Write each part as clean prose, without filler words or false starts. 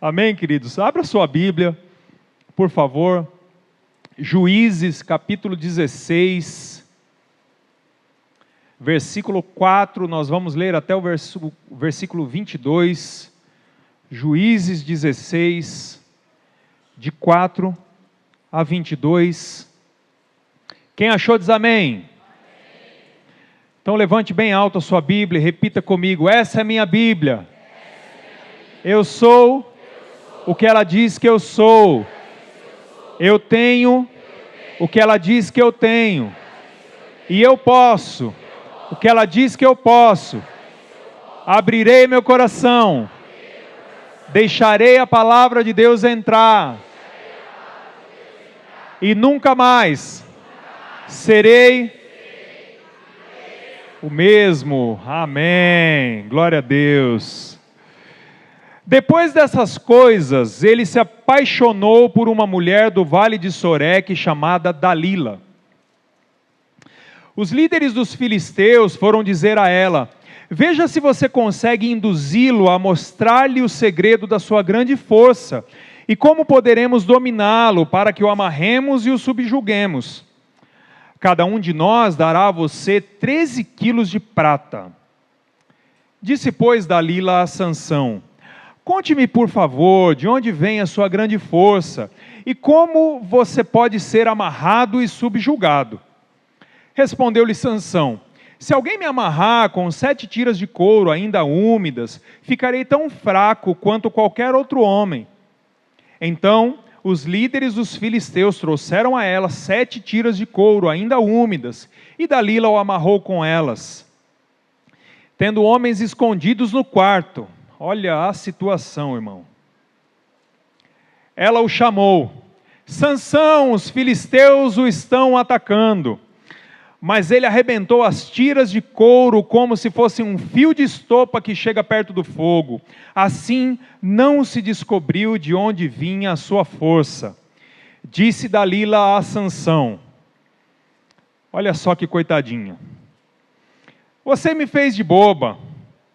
Amém, queridos? Abra sua Bíblia, por favor. Juízes, capítulo 16, versículo 4, nós vamos ler até o versículo 22. Juízes 16, de 4 a 22. Quem achou diz amém. Então levante bem alto a sua Bíblia e repita comigo: essa é minha Bíblia. Eu sou o que ela diz que eu sou. Eu tenho o que ela diz que eu tenho. E eu posso o que ela diz que eu posso. Abrirei meu coração. Deixarei a palavra de Deus entrar. E nunca mais serei o mesmo. Amém. Glória a Deus. Depois dessas coisas, ele se apaixonou por uma mulher do vale de Soreque chamada Dalila. Os líderes dos filisteus foram dizer a ela: veja se você consegue induzi-lo a mostrar-lhe o segredo da sua grande força e como poderemos dominá-lo para que o amarremos e o subjuguemos. Cada um de nós dará a você 13 quilos de prata. Disse, pois, Dalila a Sansão: conte-me, por favor, de onde vem a sua grande força e como você pode ser amarrado e subjugado. Respondeu-lhe Sansão: se alguém me amarrar com 7 tiras de couro ainda úmidas, ficarei tão fraco quanto qualquer outro homem. Então os líderes dos filisteus trouxeram a ela 7 tiras de couro ainda úmidas, e Dalila o amarrou com elas. Tendo homens escondidos no quarto, olha a situação, irmão. Ela o chamou: Sansão, os filisteus o estão atacando. Mas ele arrebentou as tiras de couro como se fosse um fio de estopa que chega perto do fogo. Assim não se descobriu de onde vinha a sua força. Disse Dalila a Sansão: olha só que coitadinha. Você me fez de boba,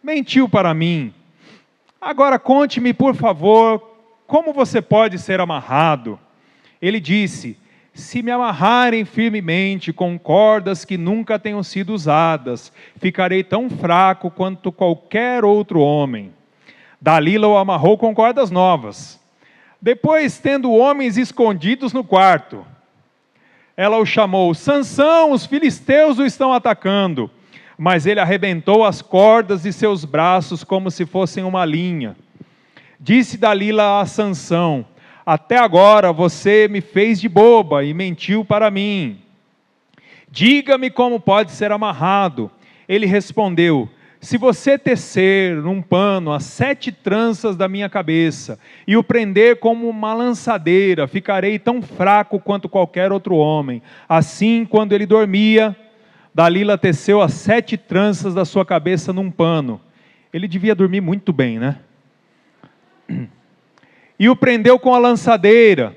mentiu para mim. Agora conte-me, por favor, como você pode ser amarrado. Ele disse: se me amarrarem firmemente com cordas que nunca tenham sido usadas, ficarei tão fraco quanto qualquer outro homem. Dalila o amarrou com cordas novas. Depois, tendo homens escondidos no quarto, ela o chamou: Sansão, os filisteus o estão atacando. Mas ele arrebentou as cordas de seus braços como se fossem uma linha. Disse Dalila a Sansão: até agora você me fez de boba e mentiu para mim. Diga-me como pode ser amarrado. Ele respondeu: se você tecer num pano as 7 tranças da minha cabeça e o prender como uma lançadeira, ficarei tão fraco quanto qualquer outro homem. Assim, quando ele dormia, Dalila teceu as 7 tranças da sua cabeça num pano. Ele devia dormir muito bem, né? E o prendeu com a lançadeira.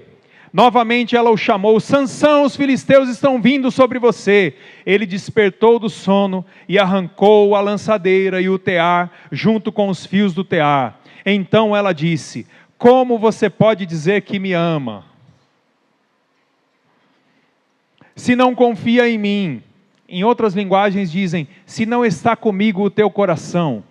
Novamente ela o chamou: Sansão, os filisteus estão vindo sobre você. Ele despertou do sono e arrancou a lançadeira e o tear junto com os fios do tear. Então ela disse: como você pode dizer que me ama, se não confia em mim? Em outras linguagens dizem: se não está comigo o teu coração.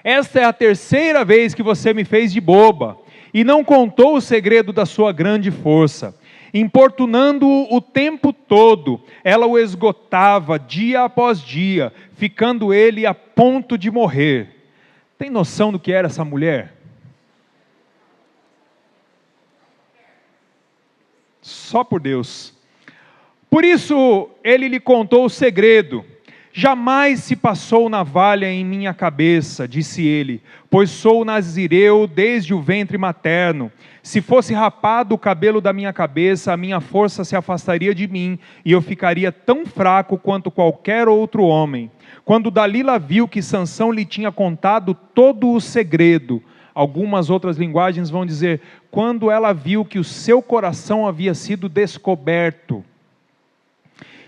Esta é a 3ª vez que você me fez de boba, e não contou o segredo da sua grande força. Importunando-o o tempo todo, ela o esgotava dia após dia, ficando ele a ponto de morrer. Tem noção do que era essa mulher? Só por Deus. Por isso ele lhe contou o segredo. Jamais se passou navalha em minha cabeça, disse ele, pois sou nazireu desde o ventre materno. Se fosse rapado o cabelo da minha cabeça, a minha força se afastaria de mim, e eu ficaria tão fraco quanto qualquer outro homem. Quando Dalila viu que Sansão lhe tinha contado todo o segredo, algumas outras linguagens vão dizer, quando ela viu que o seu coração havia sido descoberto,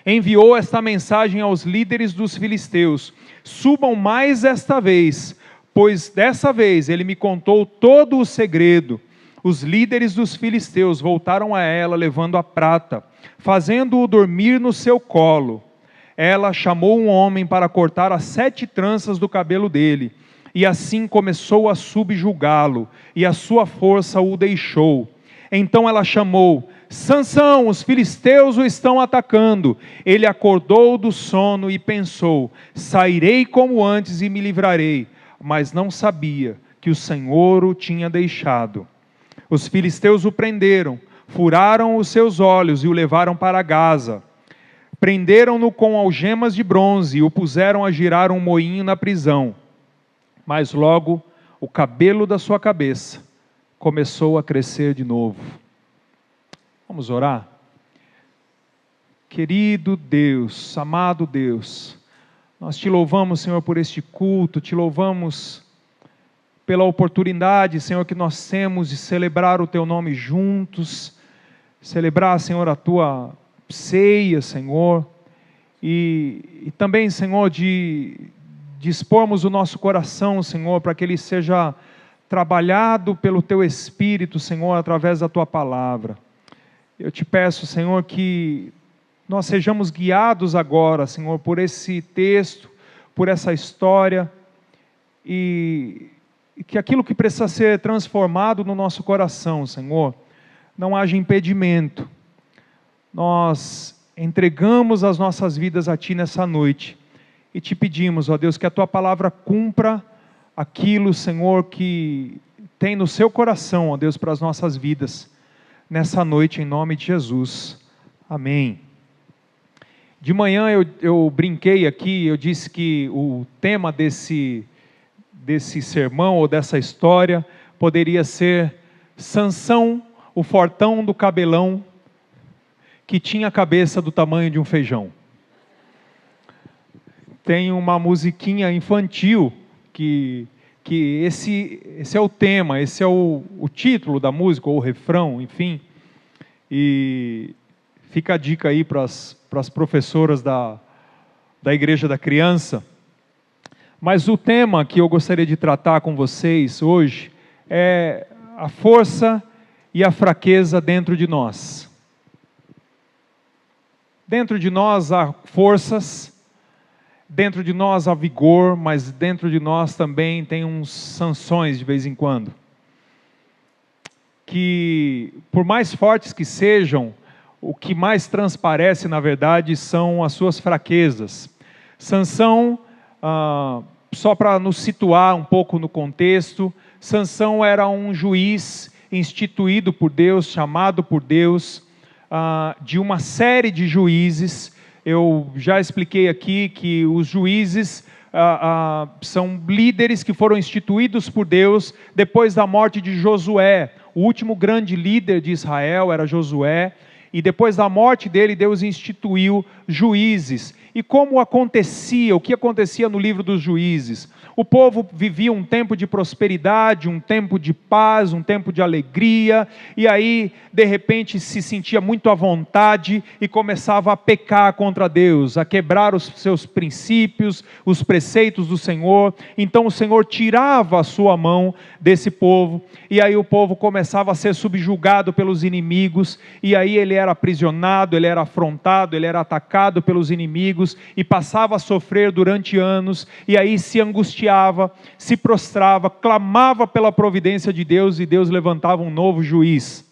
enviou esta mensagem aos líderes dos filisteus: subam mais esta vez, pois dessa vez ele me contou todo o segredo. Os líderes dos filisteus voltaram a ela levando a prata, fazendo-o dormir no seu colo. Ela chamou um homem para cortar as 7 tranças do cabelo dele, e assim começou a subjugá-lo, e a sua força o deixou. Então ela chamou: Sansão, os filisteus o estão atacando. Ele acordou do sono e pensou: sairei como antes e me livrarei. Mas não sabia que o Senhor o tinha deixado. Os filisteus o prenderam, furaram os seus olhos e o levaram para Gaza. Prenderam-no com algemas de bronze e o puseram a girar um moinho na prisão. Mas logo o cabelo da sua cabeça começou a crescer de novo. Vamos orar? Querido Deus, amado Deus, nós te louvamos, Senhor, por este culto, te louvamos pela oportunidade, Senhor, que nós temos de celebrar o Teu nome juntos, celebrar, Senhor, a Tua ceia, Senhor, e também, Senhor, de dispormos o nosso coração, Senhor, para que ele seja trabalhado pelo Teu Espírito, Senhor, através da Tua palavra. Eu te peço, Senhor, que nós sejamos guiados agora, Senhor, por esse texto, por essa história, e que aquilo que precisa ser transformado no nosso coração, Senhor, não haja impedimento. Nós entregamos as nossas vidas a Ti nessa noite, e te pedimos, ó Deus, que a Tua palavra cumpra aquilo, Senhor, que tem no seu coração, ó Deus, para as nossas vidas, nessa noite, em nome de Jesus. Amém. De manhã eu brinquei aqui, eu disse que o tema desse sermão ou dessa história poderia ser Sansão, o fortão do cabelão, que tinha a cabeça do tamanho de um feijão. Tem uma musiquinha infantil que esse é o tema, esse é o título da música, ou o refrão, enfim. E fica a dica aí para as professoras da Igreja da Criança. Mas o tema que eu gostaria de tratar com vocês hoje é a força e a fraqueza dentro de nós. Dentro de nós há forças, dentro de nós há vigor, mas dentro de nós também tem uns Sansões de vez em quando. Que, por mais fortes que sejam, o que mais transparece, na verdade, são as suas fraquezas. Sansão, só para nos situar um pouco no contexto, Sansão era um juiz instituído por Deus, chamado por Deus, de uma série de juízes. Eu já expliquei aqui que os juízes são líderes que foram instituídos por Deus depois da morte de Josué. O último grande líder de Israel era Josué, e depois da morte dele, Deus instituiu juízes. E como acontecia, o que acontecia no livro dos juízes? O povo vivia um tempo de prosperidade, um tempo de paz, um tempo de alegria, e aí, de repente, se sentia muito à vontade e começava a pecar contra Deus, a quebrar os seus princípios, os preceitos do Senhor. Então o Senhor tirava a sua mão desse povo, e aí o povo começava a ser subjugado pelos inimigos, e aí ele era aprisionado, ele era afrontado, ele era atacado pelos inimigos, e passava a sofrer durante anos, e aí se angustiava, se prostrava, clamava pela providência de Deus, e Deus levantava um novo juiz.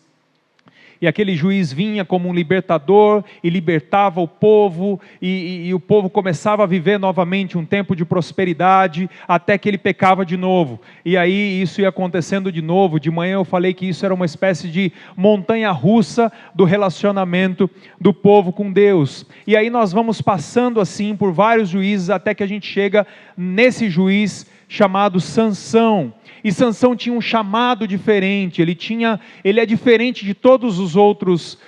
E aquele juiz vinha como um libertador e libertava o povo, e o povo começava a viver novamente um tempo de prosperidade, até que ele pecava de novo. E aí isso ia acontecendo de novo. De manhã eu falei que isso era uma espécie de montanha-russa do relacionamento do povo com Deus. E aí nós vamos passando assim por vários juízes, até que a gente chega nesse juiz chamado Sansão. E Sansão tinha um chamado diferente, ele é diferente de todos os outros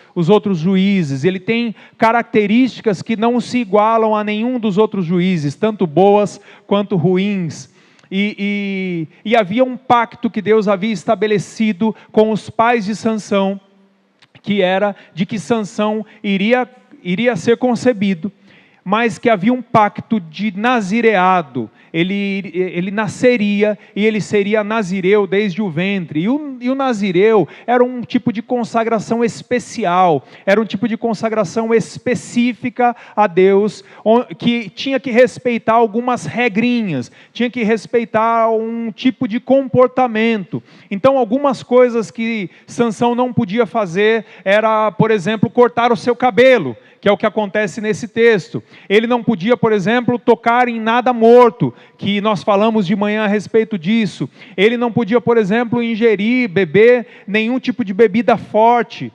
juízes, ele tem características que não se igualam a nenhum dos outros juízes, tanto boas quanto ruins. E havia um pacto que Deus havia estabelecido com os pais de Sansão, que era de que Sansão iria ser concebido, mas que havia um pacto de nazireado. Ele nasceria e ele seria nazireu desde o ventre. E o nazireu era um tipo de consagração especial, era um tipo de consagração específica a Deus, que tinha que respeitar algumas regrinhas, tinha que respeitar um tipo de comportamento. Então, algumas coisas que Sansão não podia fazer era, por exemplo, cortar o seu cabelo, que é o que acontece nesse texto. Ele não podia, por exemplo, tocar em nada morto, que nós falamos de manhã a respeito disso. Ele não podia, por exemplo, ingerir, beber nenhum tipo de bebida forte.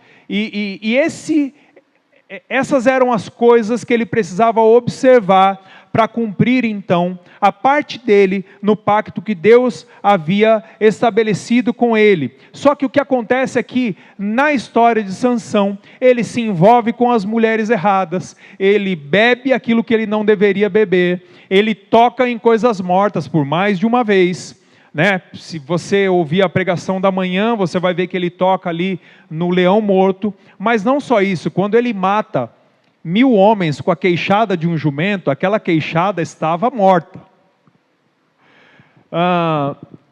Essas eram as coisas que ele precisava observar para cumprir, então, a parte dele no pacto que Deus havia estabelecido com ele. Só que o que acontece é que, na história de Sansão, ele se envolve com as mulheres erradas, ele bebe aquilo que ele não deveria beber, ele toca em coisas mortas por mais de uma vez, né? Se você ouvir a pregação da manhã, você vai ver que ele toca ali no leão morto, mas não só isso, quando ele mata 1000 homens com a queixada de um jumento, aquela queixada estava morta.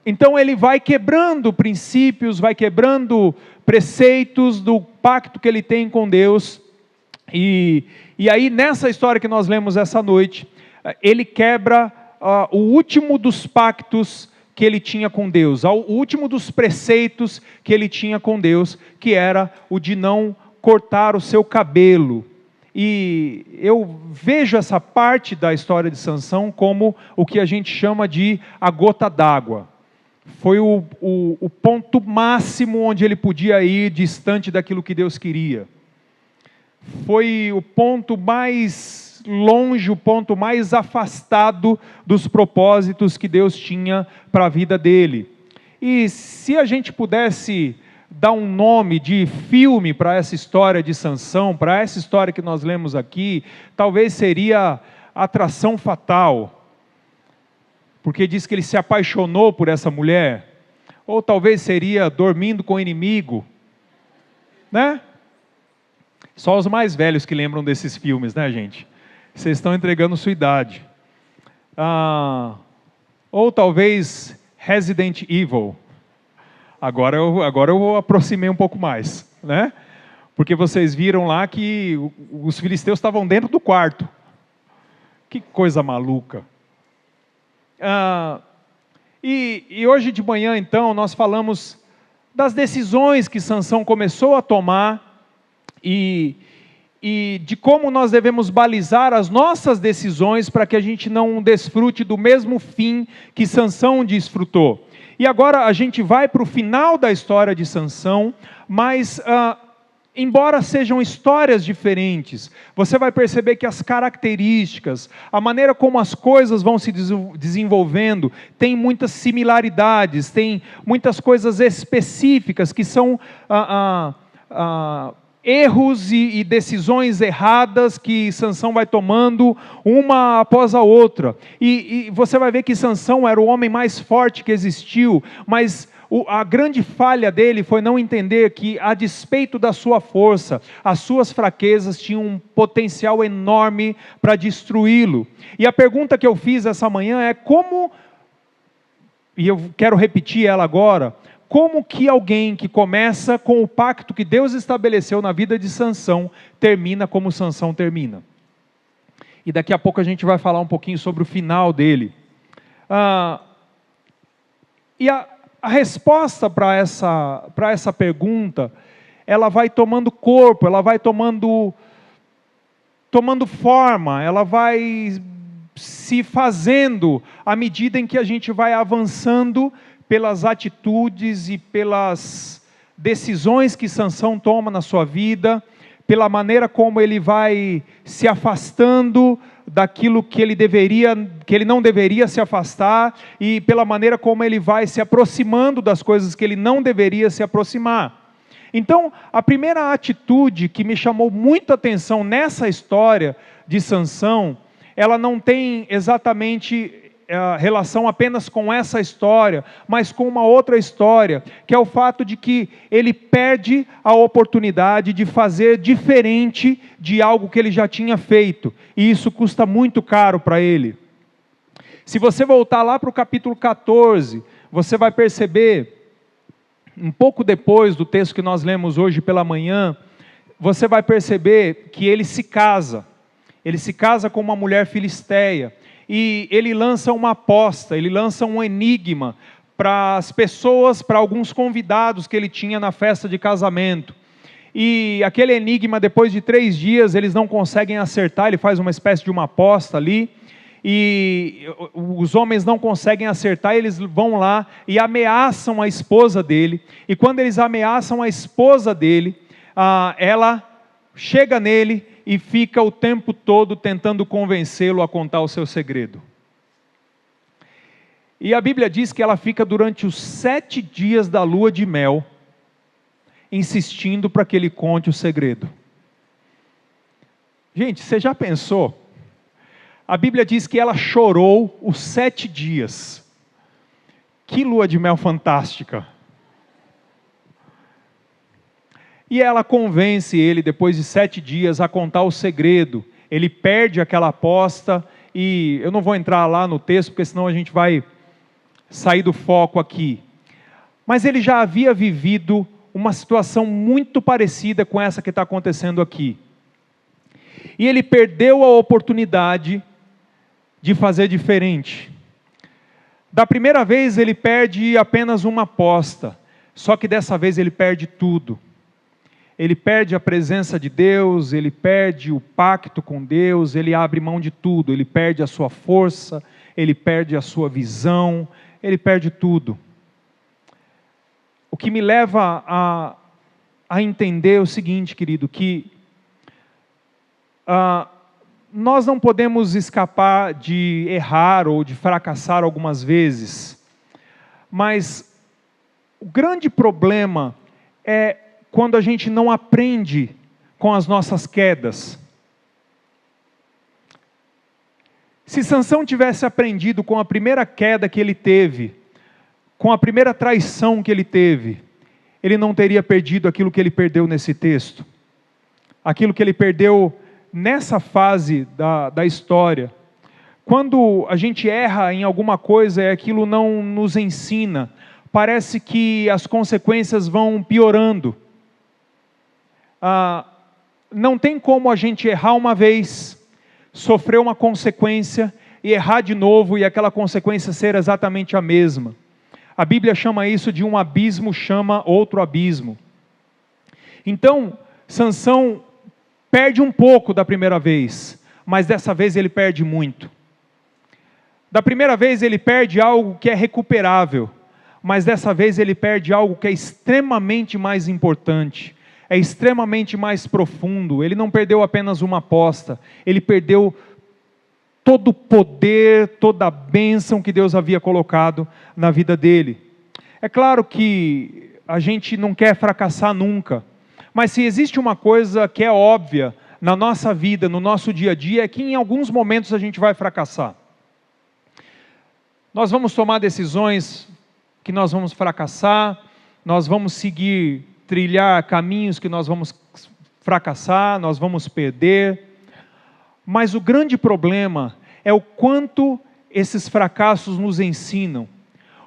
Então ele vai quebrando princípios, vai quebrando preceitos do pacto que ele tem com Deus, e aí nessa história que nós lemos essa noite, ele quebra o último dos pactos que ele tinha com Deus, o último dos preceitos que ele tinha com Deus, que era o de não cortar o seu cabelo. E eu vejo essa parte da história de Sansão como o que a gente chama de a gota d'água. Foi o ponto máximo onde ele podia ir distante daquilo que Deus queria. Foi o ponto mais longe, o ponto mais afastado dos propósitos que Deus tinha para a vida dele. E se a gente pudesse dar um nome de filme para essa história de Sansão, para essa história que nós lemos aqui, talvez seria Atração Fatal, porque diz que ele se apaixonou por essa mulher, ou talvez seria Dormindo com o Inimigo, né? Só os mais velhos que lembram desses filmes, né, gente? Vocês estão entregando sua idade. Ou talvez Resident Evil. Agora eu aproximei um pouco mais, né? Porque vocês viram lá que os filisteus estavam dentro do quarto. Que coisa maluca. E hoje de manhã, então, nós falamos das decisões que Sansão começou a tomar e de como nós devemos balizar as nossas decisões para que a gente não desfrute do mesmo fim que Sansão desfrutou. E agora a gente vai para o final da história de Sansão, mas embora sejam histórias diferentes, você vai perceber que as características, a maneira como as coisas vão se desenvolvendo, tem muitas similaridades, tem muitas coisas específicas que são erros e decisões erradas que Sansão vai tomando uma após a outra. E você vai ver que Sansão era o homem mais forte que existiu, mas a grande falha dele foi não entender que, a despeito da sua força, as suas fraquezas tinham um potencial enorme para destruí-lo. E a pergunta que eu fiz essa manhã é como, e eu quero repetir ela agora, como que alguém que começa com o pacto que Deus estabeleceu na vida de Sansão, termina como Sansão termina? E daqui a pouco a gente vai falar um pouquinho sobre o final dele. E a resposta para essa pergunta, ela vai tomando corpo, ela vai tomando forma, ela vai se fazendo à medida em que a gente vai avançando pelas atitudes e pelas decisões que Sansão toma na sua vida, pela maneira como ele vai se afastando daquilo que ele não deveria se afastar, e pela maneira como ele vai se aproximando das coisas que ele não deveria se aproximar. Então, a primeira atitude que me chamou muita atenção nessa história de Sansão, ela não tem exatamente relação apenas com essa história, mas com uma outra história, que é o fato de que ele perde a oportunidade de fazer diferente de algo que ele já tinha feito, e isso custa muito caro para ele. Se você voltar lá para o capítulo 14, você vai perceber, um pouco depois do texto que nós lemos hoje pela manhã, você vai perceber que ele se casa com uma mulher filisteia, e ele lança uma aposta, ele lança um enigma para as pessoas, para alguns convidados que ele tinha na festa de casamento. E aquele enigma, depois de 3 dias, eles não conseguem acertar, ele faz uma espécie de uma aposta ali, e os homens não conseguem acertar, eles vão lá e ameaçam a esposa dele, e quando eles ameaçam a esposa dele, ela chega nele e fica o tempo todo tentando convencê-lo a contar o seu segredo. E a Bíblia diz que ela fica durante os 7 dias da lua de mel, insistindo para que ele conte o segredo. Gente, você já pensou? A Bíblia diz que ela chorou os 7 dias. Que lua de mel fantástica! E ela convence ele, depois de 7 dias, a contar o segredo. Ele perde aquela aposta, e eu não vou entrar lá no texto, porque senão a gente vai sair do foco aqui. Mas ele já havia vivido uma situação muito parecida com essa que está acontecendo aqui. E ele perdeu a oportunidade de fazer diferente. Da primeira vez ele perde apenas uma aposta, só que dessa vez ele perde tudo. Ele perde a presença de Deus, ele perde o pacto com Deus, ele abre mão de tudo, ele perde a sua força, ele perde a sua visão, ele perde tudo. O que me leva a entender o seguinte, querido, que nós não podemos escapar de errar ou de fracassar algumas vezes, mas o grande problema é quando a gente não aprende com as nossas quedas. Se Sansão tivesse aprendido com a primeira queda que ele teve, com a primeira traição que ele teve, ele não teria perdido aquilo que ele perdeu nesse texto. Aquilo que ele perdeu nessa fase da história. Quando a gente erra em alguma coisa e aquilo não nos ensina, parece que as consequências vão piorando. Não tem como a gente errar uma vez, sofrer uma consequência e errar de novo e aquela consequência ser exatamente a mesma. A Bíblia chama isso de um abismo, chama outro abismo. Então, Sansão perde um pouco da primeira vez, mas dessa vez ele perde muito. Da primeira vez ele perde algo que é recuperável, mas dessa vez ele perde algo que é extremamente mais importante. É extremamente mais profundo. Ele não perdeu apenas uma aposta, ele perdeu todo o poder, toda a bênção que Deus havia colocado na vida dele. É claro que a gente não quer fracassar nunca, mas se existe uma coisa que é óbvia na nossa vida, no nosso dia a dia, é que em alguns momentos a gente vai fracassar. Nós vamos tomar decisões que nós vamos fracassar, nós vamos trilhar caminhos que nós vamos fracassar, nós vamos perder, mas o grande problema é o quanto esses fracassos nos ensinam,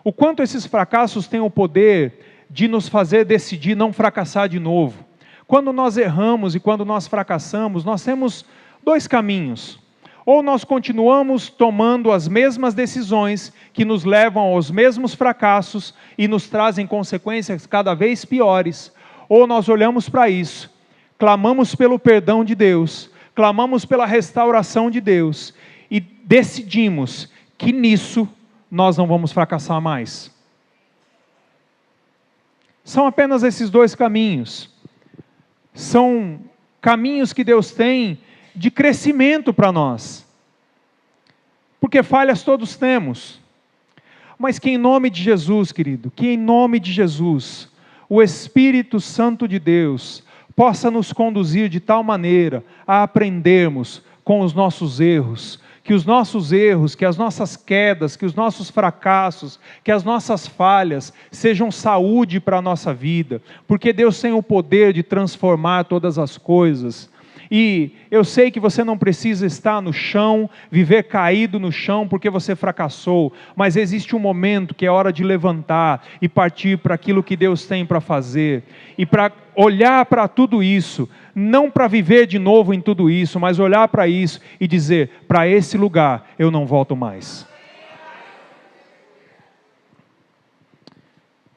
o quanto esses fracassos têm o poder de nos fazer decidir não fracassar de novo. Quando nós erramos e quando nós fracassamos, nós temos 2 caminhos. Ou nós continuamos tomando as mesmas decisões que nos levam aos mesmos fracassos e nos trazem consequências cada vez piores, ou nós olhamos para isso, clamamos pelo perdão de Deus, clamamos pela restauração de Deus e decidimos que nisso nós não vamos fracassar mais. São apenas esses 2 caminhos. São caminhos que Deus tem de crescimento para nós, porque falhas todos temos, mas que em nome de Jesus, querido, que em nome de Jesus, o Espírito Santo de Deus possa nos conduzir de tal maneira a aprendermos com os nossos erros, que os nossos erros, que as nossas quedas, que os nossos fracassos, que as nossas falhas sejam saúde para a nossa vida, porque Deus tem o poder de transformar todas as coisas. E eu sei que você não precisa estar no chão, viver caído no chão porque você fracassou, mas existe um momento que é hora de levantar e partir para aquilo que Deus tem para fazer, e para olhar para tudo isso, não para viver de novo em tudo isso, mas olhar para isso e dizer: para esse lugar eu não volto mais.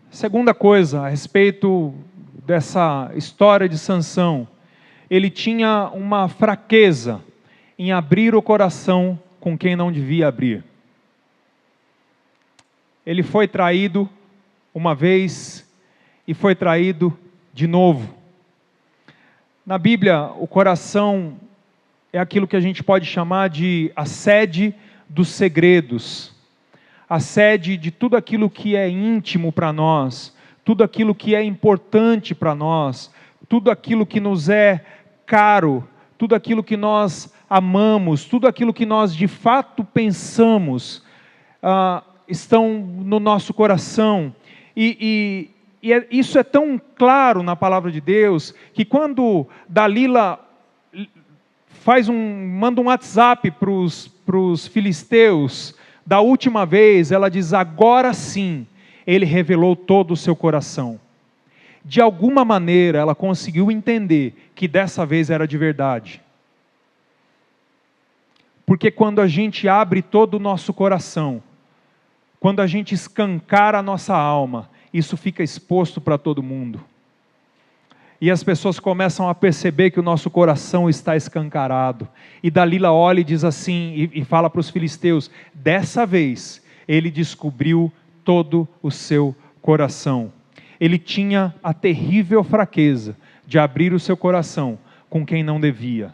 Segunda coisa a respeito dessa história de Sansão: ele tinha uma fraqueza em abrir o coração com quem não devia abrir. Ele foi traído uma vez e foi traído de novo. Na Bíblia, o coração é aquilo que a gente pode chamar de a sede dos segredos, a sede de tudo aquilo que é íntimo para nós, tudo aquilo que é importante para nós, tudo aquilo que nos é caro, tudo aquilo que nós amamos, tudo aquilo que nós de fato pensamos, estão no nosso coração. Isso é tão claro na palavra de Deus, que quando Dalila manda um WhatsApp para os filisteus, da última vez, ela diz: agora sim, ele revelou todo o seu coração. De alguma maneira ela conseguiu entender que dessa vez era de verdade. Porque quando a gente abre todo o nosso coração, quando a gente escancara a nossa alma, isso fica exposto para todo mundo. E as pessoas começam a perceber que o nosso coração está escancarado. E Dalila olha e diz assim, e fala para os filisteus: dessa vez ele descobriu todo o seu coração. Ele tinha a terrível fraqueza de abrir o seu coração com quem não devia.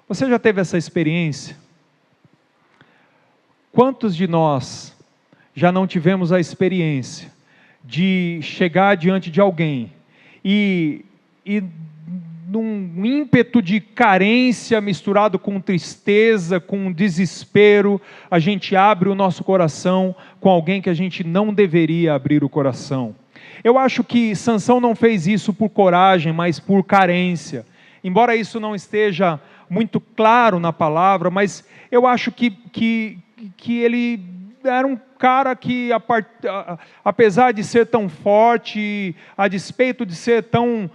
Você já teve essa experiência? Quantos de nós já não tivemos a experiência de chegar diante de alguém e num ímpeto de carência misturado com tristeza, com desespero, a gente abre o nosso coração com alguém que a gente não deveria abrir o coração? Eu acho que Sansão não fez isso por coragem, mas por carência. Embora isso não esteja muito claro na palavra, mas eu acho que ele era um cara que, apesar de ser tão forte, a despeito de ser tão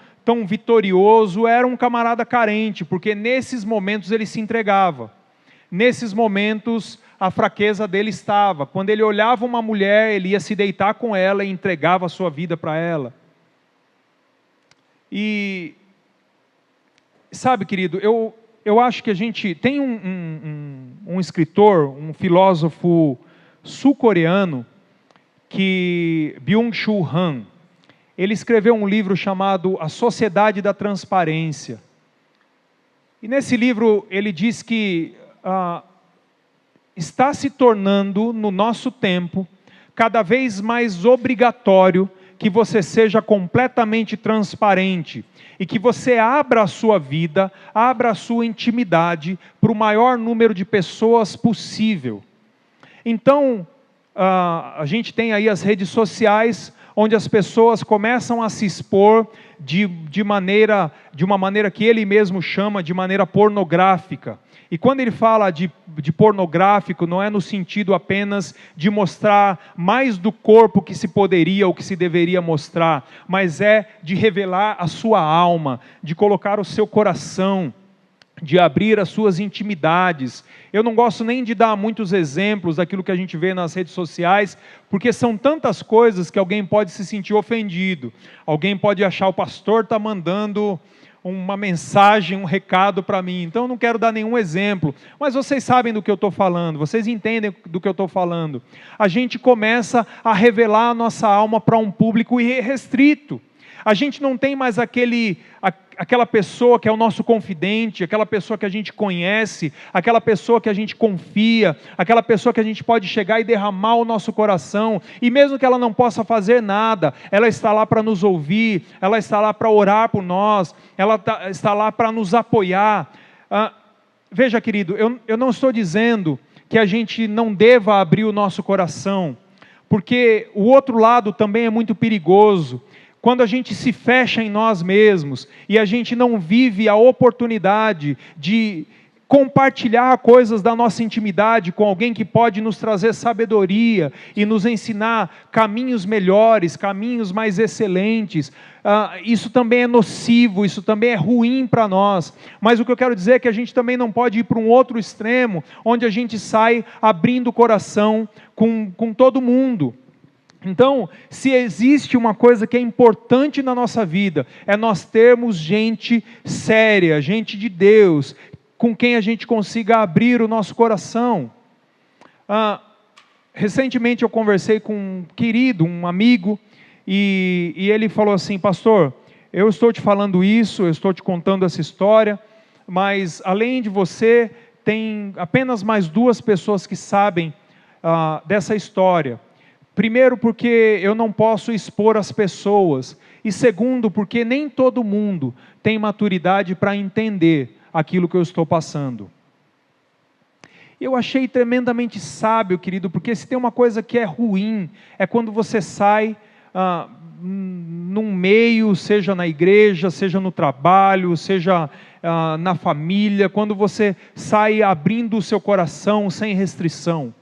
vitorioso, era um camarada carente, porque nesses momentos ele se entregava. Nesses momentos a fraqueza dele estava. Quando ele olhava uma mulher, ele ia se deitar com ela e entregava a sua vida para ela. E sabe, querido, eu acho que a gente tem um escritor, um filósofo sul-coreano, Byung-Chul Han. Ele escreveu um livro chamado A Sociedade da Transparência. E nesse livro ele diz que está se tornando, no nosso tempo, cada vez mais obrigatório que você seja completamente transparente e que você abra a sua vida, abra a sua intimidade para o maior número de pessoas possível. Então, a gente tem aí as redes sociais, onde as pessoas começam a se expor de uma maneira que ele mesmo chama de maneira pornográfica. E quando ele fala de pornográfico, não é no sentido apenas de mostrar mais do corpo que se poderia ou que se deveria mostrar, mas é de revelar a sua alma, de colocar o seu coração, de abrir as suas intimidades. Eu não gosto nem de dar muitos exemplos daquilo que a gente vê nas redes sociais, porque são tantas coisas que alguém pode se sentir ofendido. Alguém pode achar: o pastor está mandando uma mensagem, um recado para mim. Então eu não quero dar nenhum exemplo, mas vocês sabem do que eu estou falando, vocês entendem do que eu estou falando. A gente começa a revelar a nossa alma para um público irrestrito. A gente não tem mais aquela pessoa que é o nosso confidente, aquela pessoa que a gente conhece, aquela pessoa que a gente confia, aquela pessoa que a gente pode chegar e derramar o nosso coração, e mesmo que ela não possa fazer nada, ela está lá para nos ouvir, ela está lá para orar por nós, ela está lá para nos apoiar. veja, querido, eu não estou dizendo que a gente não deva abrir o nosso coração, porque o outro lado também é muito perigoso. Quando a gente se fecha em nós mesmos e a gente não vive a oportunidade de compartilhar coisas da nossa intimidade com alguém que pode nos trazer sabedoria e nos ensinar caminhos melhores, caminhos mais excelentes, isso também é nocivo, isso também é ruim para nós. Mas o que eu quero dizer é que a gente também não pode ir para um outro extremo, onde a gente sai abrindo o coração com todo mundo. Então, se existe uma coisa que é importante na nossa vida, é nós termos gente séria, gente de Deus, com quem a gente consiga abrir o nosso coração. Recentemente eu conversei com um querido, um amigo, e ele falou assim: pastor, eu estou te falando isso, eu estou te contando essa história, mas além de você, tem apenas mais 2 pessoas que sabem dessa história. Primeiro, porque eu não posso expor as pessoas, e segundo, porque nem todo mundo tem maturidade para entender aquilo que eu estou passando. Eu achei tremendamente sábio, querido, porque se tem uma coisa que é ruim, é quando você sai num meio, seja na igreja, seja no trabalho, seja na família, quando você sai abrindo o seu coração sem restrição.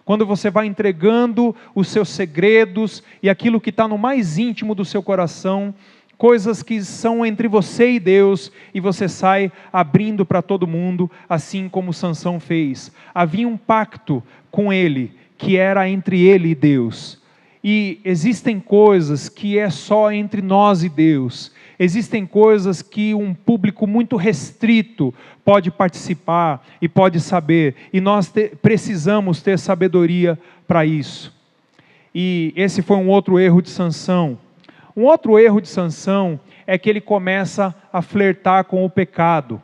Quando você vai entregando os seus segredos e aquilo que está no mais íntimo do seu coração, coisas que são entre você e Deus, e você sai abrindo para todo mundo, assim como Sansão fez. Havia um pacto com ele, que era entre ele e Deus. E existem coisas que é só entre nós e Deus. Existem coisas que um público muito restrito pode participar e pode saber. E nós precisamos ter sabedoria para isso. E esse foi um outro erro de Sansão. Um outro erro de Sansão é que ele começa a flertar com o pecado.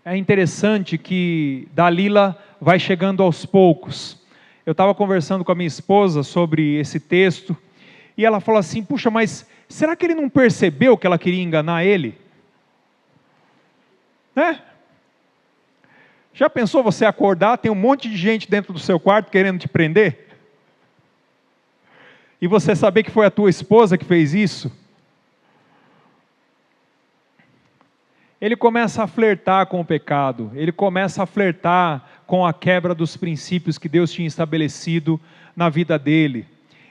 É interessante que Dalila vai chegando aos poucos. Eu estava conversando com a minha esposa sobre esse texto, e ela falou assim: puxa, mas será que ele não percebeu que ela queria enganar ele? Né? Já pensou você acordar, tem um monte de gente dentro do seu quarto querendo te prender? E você saber que foi a tua esposa que fez isso? Ele começa a flertar com o pecado, ele começa a flertar com a quebra dos princípios que Deus tinha estabelecido na vida dele.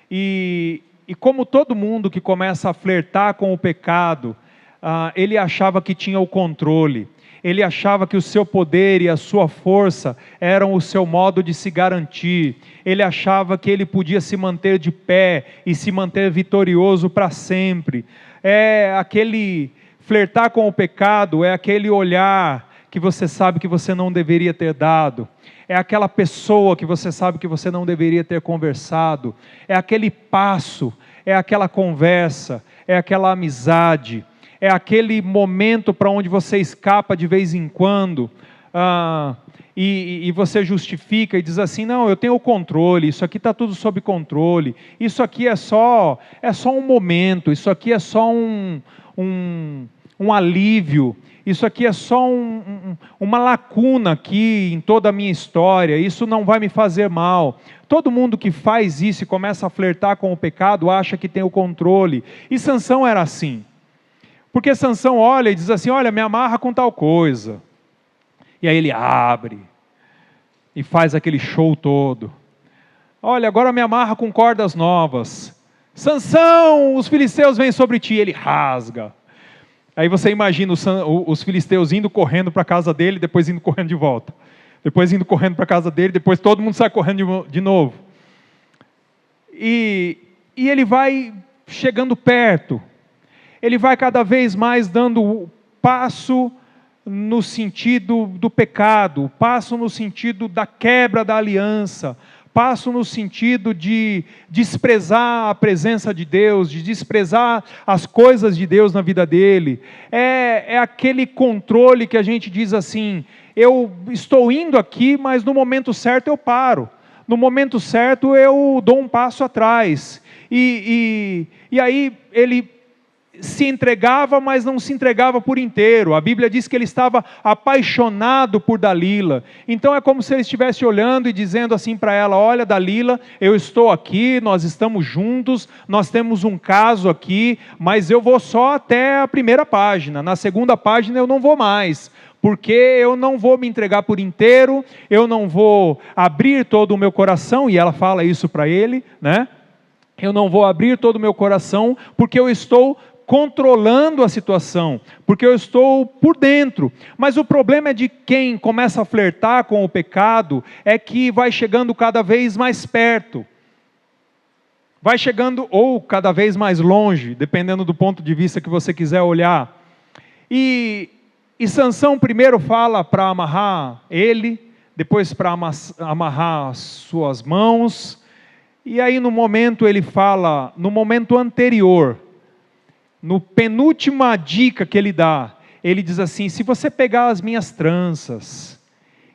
E como todo mundo que começa a flertar com o pecado, ele achava que tinha o controle, ele achava que o seu poder e a sua força eram o seu modo de se garantir, ele achava que ele podia se manter de pé e se manter vitorioso para sempre. Flertar com o pecado é aquele olhar que você sabe que você não deveria ter dado, é aquela pessoa que você sabe que você não deveria ter conversado, é aquele passo, é aquela conversa, é aquela amizade, é aquele momento para onde você escapa de vez em quando, e você justifica e diz assim: não, eu tenho o controle, isso aqui está tudo sob controle, isso aqui é só um momento, isso aqui é só um alívio, isso aqui é só uma lacuna aqui em toda a minha história, isso não vai me fazer mal. Todo mundo que faz isso e começa a flertar com o pecado acha que tem o controle, e Sansão era assim, porque Sansão olha e diz assim: olha, me amarra com tal coisa, e aí ele abre e faz aquele show todo. Olha, agora me amarra com cordas novas. Sansão, os filisteus vêm sobre ti, ele rasga. Aí você imagina os filisteus indo correndo para a casa dele, depois indo correndo de volta. Depois indo correndo para a casa dele, depois todo mundo sai correndo de novo. E ele vai chegando perto. Ele vai cada vez mais dando o passo no sentido do pecado, passo no sentido da quebra da aliança, passo no sentido de desprezar a presença de Deus, de desprezar as coisas de Deus na vida dele. É aquele controle que a gente diz assim: eu estou indo aqui, mas no momento certo eu paro, no momento certo eu dou um passo atrás. E aí ele se entregava, mas não se entregava por inteiro. A Bíblia diz que ele estava apaixonado por Dalila. Então é como se ele estivesse olhando e dizendo assim para ela: olha, Dalila, eu estou aqui, nós estamos juntos, nós temos um caso aqui, mas eu vou só até a primeira página. Na segunda página eu não vou mais, porque eu não vou me entregar por inteiro, eu não vou abrir todo o meu coração. E ela fala isso para ele, né? Eu não vou abrir todo o meu coração, porque eu estou controlando a situação, porque eu estou por dentro. Mas o problema é de quem começa a flertar com o pecado, é que vai chegando cada vez mais perto, vai chegando ou cada vez mais longe, dependendo do ponto de vista que você quiser olhar. E Sansão primeiro fala para amarrar ele, depois para amarrar suas mãos, e aí no momento ele fala, no momento anterior, no penúltima dica que ele dá, ele diz assim: se você pegar as minhas tranças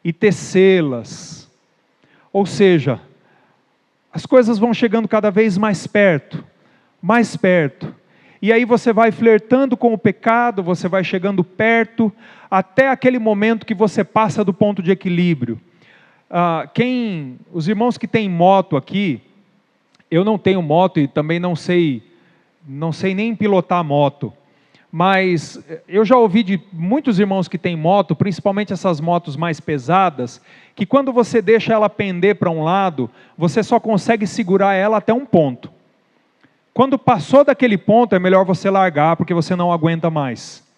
e tecê-las, ou seja, as coisas vão chegando cada vez mais perto, e aí você vai flertando com o pecado, você vai chegando perto, até aquele momento que você passa do ponto de equilíbrio. Os irmãos que têm moto aqui, eu não tenho moto e também não sei nem pilotar moto, mas eu já ouvi de muitos irmãos que têm moto, principalmente essas motos mais pesadas, que quando você deixa ela pender para um lado, você só consegue segurar ela até um ponto. Quando passou daquele ponto, é melhor você largar, porque você não aguenta mais.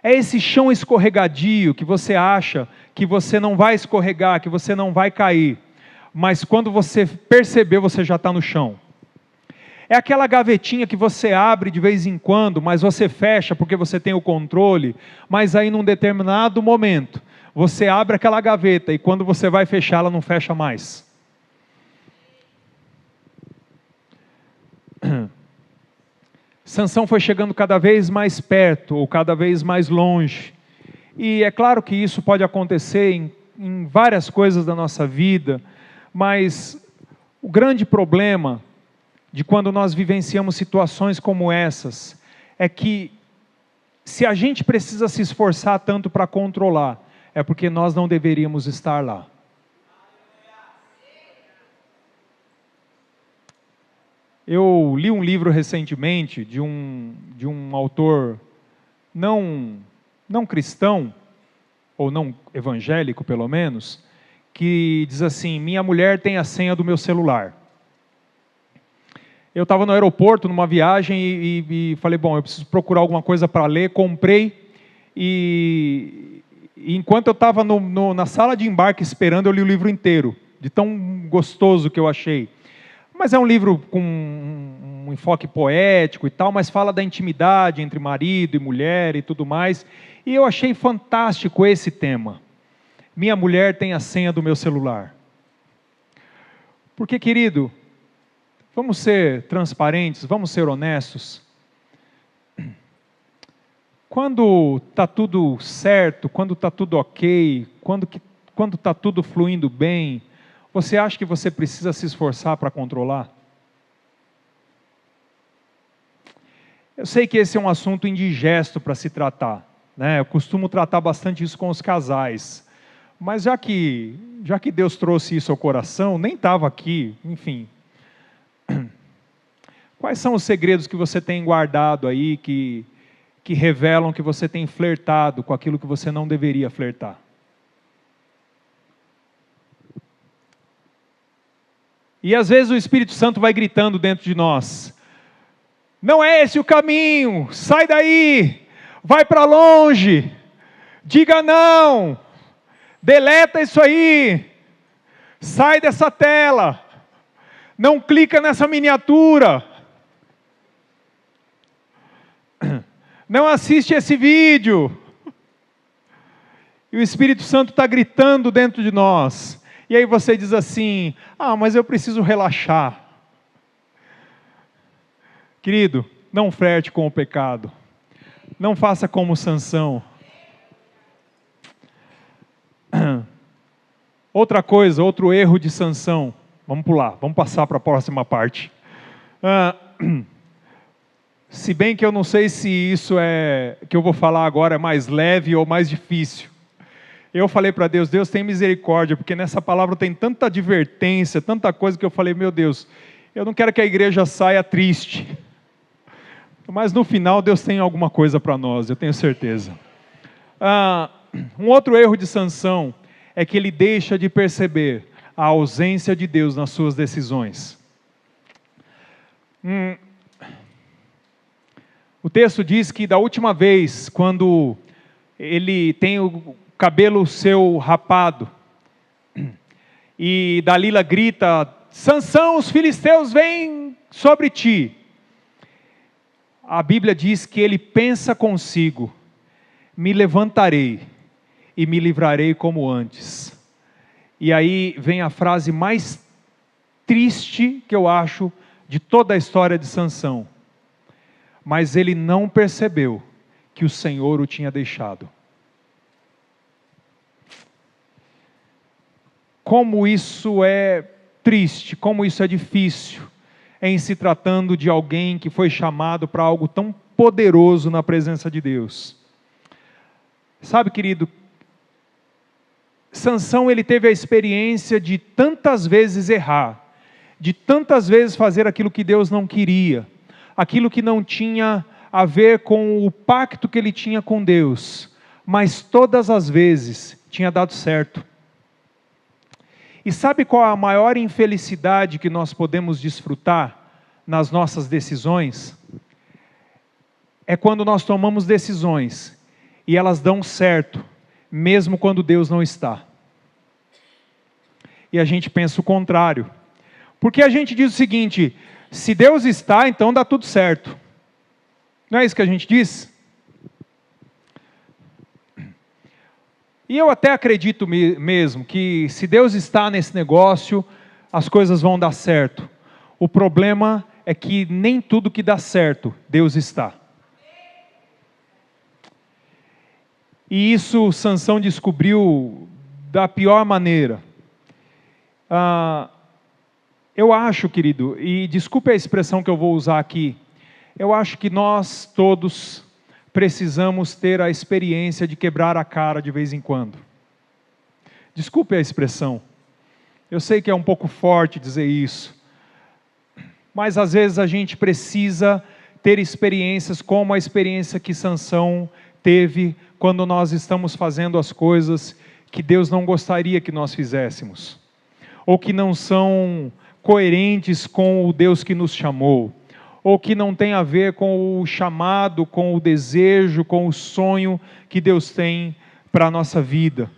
É esse chão escorregadio que você acha que você não vai escorregar, que você não vai cair, mas quando você perceber, você já está no chão. É aquela gavetinha que você abre de vez em quando, mas você fecha porque você tem o controle, mas aí num determinado momento, você abre aquela gaveta e quando você vai fechar, ela não fecha mais. Sansão foi chegando cada vez mais perto, ou cada vez mais longe. E é claro que isso pode acontecer em várias coisas da nossa vida, mas o grande problema de quando nós vivenciamos situações como essas, é que se a gente precisa se esforçar tanto para controlar, é porque nós não deveríamos estar lá. Eu li um livro recentemente de um autor não cristão, ou não evangélico pelo menos, que diz assim: minha mulher tem a senha do meu celular. Eu estava no aeroporto, numa viagem, e falei, bom, eu preciso procurar alguma coisa para ler, comprei, e enquanto eu estava na sala de embarque esperando, eu li o livro inteiro, de tão gostoso que eu achei. Mas é um livro com um enfoque poético e tal, mas fala da intimidade entre marido e mulher e tudo mais, e eu achei fantástico esse tema. Minha mulher tem a senha do meu celular. Porque, querido, vamos ser transparentes, vamos ser honestos. Quando está tudo certo, quando está tudo ok, quando está tudo fluindo bem, você acha que você precisa se esforçar para controlar? Eu sei que esse é um assunto indigesto para se tratar, né? Eu costumo tratar bastante isso com os casais. Mas já que Deus trouxe isso ao coração, nem estava aqui, enfim. Quais são os segredos que você tem guardado aí, que revelam que você tem flertado com aquilo que você não deveria flertar? E às vezes o Espírito Santo vai gritando dentro de nós: não é esse o caminho, sai daí, vai para longe, diga não, deleta isso aí, sai dessa tela, não clica nessa miniatura, não assiste esse vídeo. E o Espírito Santo está gritando dentro de nós. E aí você diz assim: mas eu preciso relaxar. Querido, não flerte com o pecado. Não faça como Sansão. Outra coisa, outro erro de Sansão. Vamos pular, vamos passar para a próxima parte. Se bem que eu não sei se isso que eu vou falar agora é mais leve ou mais difícil. Eu falei para Deus, Deus tem misericórdia, porque nessa palavra tem tanta advertência, tanta coisa que eu falei, meu Deus, eu não quero que a igreja saia triste. Mas no final Deus tem alguma coisa para nós, eu tenho certeza. Um outro erro de Sansão é que ele deixa de perceber a ausência de Deus nas suas decisões. O texto diz que da última vez, quando ele tem o cabelo seu rapado, e Dalila grita, Sansão, os filisteus vêm sobre ti. A Bíblia diz que ele pensa consigo, me levantarei e me livrarei como antes. E aí vem a frase mais triste que eu acho de toda a história de Sansão. Mas ele não percebeu que o Senhor o tinha deixado. Como isso é triste, como isso é difícil, em se tratando de alguém que foi chamado para algo tão poderoso na presença de Deus. Sabe, querido, Sansão ele teve a experiência de tantas vezes errar, de tantas vezes fazer aquilo que Deus não queria, aquilo que não tinha a ver com o pacto que ele tinha com Deus, mas todas as vezes tinha dado certo. E sabe qual a maior infelicidade que nós podemos desfrutar nas nossas decisões? É quando nós tomamos decisões e elas dão certo, mesmo quando Deus não está. E a gente pensa o contrário. Porque a gente diz o seguinte, se Deus está, então dá tudo certo. Não é isso que a gente diz? E eu até acredito mesmo que se Deus está nesse negócio, as coisas vão dar certo. O problema é que nem tudo que dá certo, Deus está. E isso Sansão descobriu da pior maneira. Eu acho, querido, e desculpe a expressão que eu vou usar aqui, eu acho que nós todos precisamos ter a experiência de quebrar a cara de vez em quando. Desculpe a expressão, eu sei que é um pouco forte dizer isso, mas às vezes a gente precisa ter experiências como a experiência que Sansão teve quando nós estamos fazendo as coisas que Deus não gostaria que nós fizéssemos, ou que não são coerentes com o Deus que nos chamou, ou que não tem a ver com o chamado, com o desejo, com o sonho que Deus tem para a nossa vida.